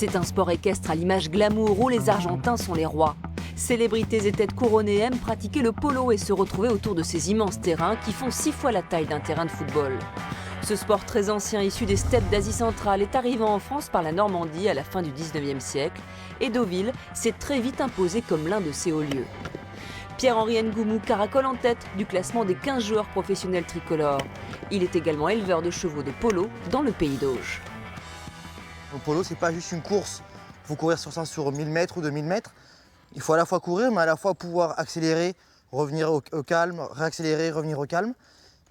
C'est un sport équestre à l'image glamour où les Argentins sont les rois. Célébrités et têtes couronnées aiment pratiquer le polo et se retrouver autour de ces immenses terrains qui font 6 fois la taille d'un terrain de football. Ce sport très ancien issu des steppes d'Asie centrale est arrivé en France par la Normandie à la fin du 19e siècle et Deauville s'est très vite imposé comme l'un de ses hauts lieux. Pierre-Henri Ngoumou caracole en tête du classement des 15 joueurs professionnels tricolores. Il est également éleveur de chevaux de polo dans le pays d'Auge. Le polo, c'est pas juste une course. Il faut courir sur ça sur 1000 mètres ou 2000 mètres. Il faut à la fois courir, mais à la fois pouvoir accélérer, revenir au calme, réaccélérer, revenir au calme.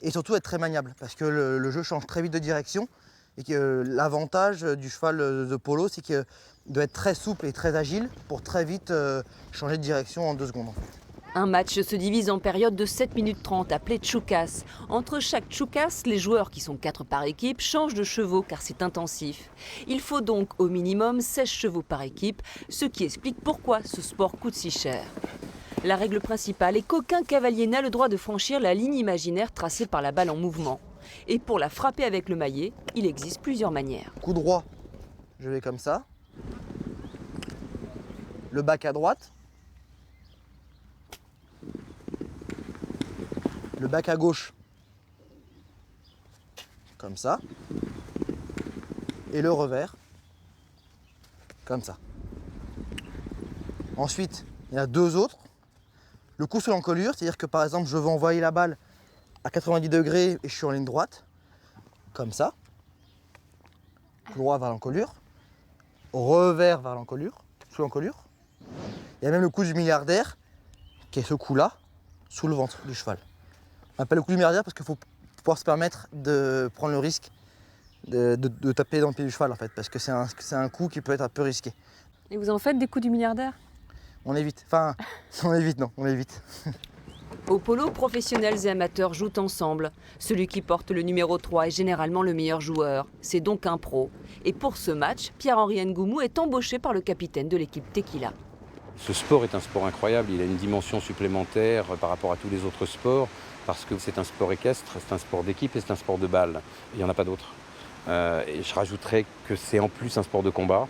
Et surtout être très maniable, parce que le jeu change très vite de direction. Et que l'avantage du cheval de polo, c'est qu'il doit être très souple et très agile pour très vite changer de direction en 2 secondes. En fait. Un match se divise en période de 7 minutes 30 appelée tchoukas. Entre chaque tchoukas, les joueurs, qui sont 4 par équipe, changent de chevaux car c'est intensif. Il faut donc au minimum 16 chevaux par équipe, ce qui explique pourquoi ce sport coûte si cher. La règle principale est qu'aucun cavalier n'a le droit de franchir la ligne imaginaire tracée par la balle en mouvement. Et pour la frapper avec le maillet, il existe plusieurs manières. Coup droit, je vais comme ça. Le bac à droite. Le bac à gauche, comme ça, et le revers, comme ça. Ensuite, il y en a 2 autres. Le coup sur l'encolure, c'est-à-dire que par exemple, je veux envoyer la balle à 90 degrés et je suis en ligne droite, comme ça. Droit vers l'encolure, revers vers l'encolure, sous l'encolure. Il y a même le coup du milliardaire, qui est ce coup-là, sous le ventre du cheval. On appelle le coup du milliardaire parce qu'il faut pouvoir se permettre de prendre le risque de taper dans le pied du cheval en fait, parce que c'est un coup qui peut être un peu risqué. Et vous en faites des coups du milliardaire ? On évite, enfin on évite. Au polo, professionnels et amateurs jouent ensemble. Celui qui porte le numéro 3 est généralement le meilleur joueur. C'est donc un pro. Et pour ce match, Pierre-Henri Ngoumou est embauché par le capitaine de l'équipe Tequila. Ce sport est un sport incroyable, il a une dimension supplémentaire par rapport à tous les autres sports, parce que c'est un sport équestre, c'est un sport d'équipe et c'est un sport de balle. Il n'y en a pas d'autre. Et je rajouterais que c'est en plus un sport de combat,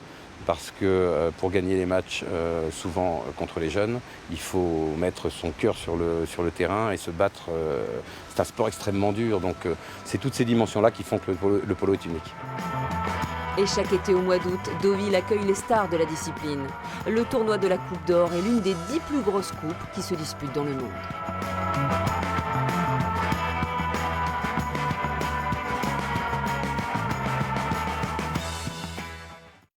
parce que pour gagner les matchs, souvent contre les jeunes, il faut mettre son cœur sur le terrain et se battre. C'est un sport extrêmement dur, donc c'est toutes ces dimensions-là qui font que le polo est unique. Et chaque été au mois d'août, Deauville accueille les stars de la discipline. Le tournoi de la Coupe d'Or est l'une des 10 plus grosses coupes qui se disputent dans le monde.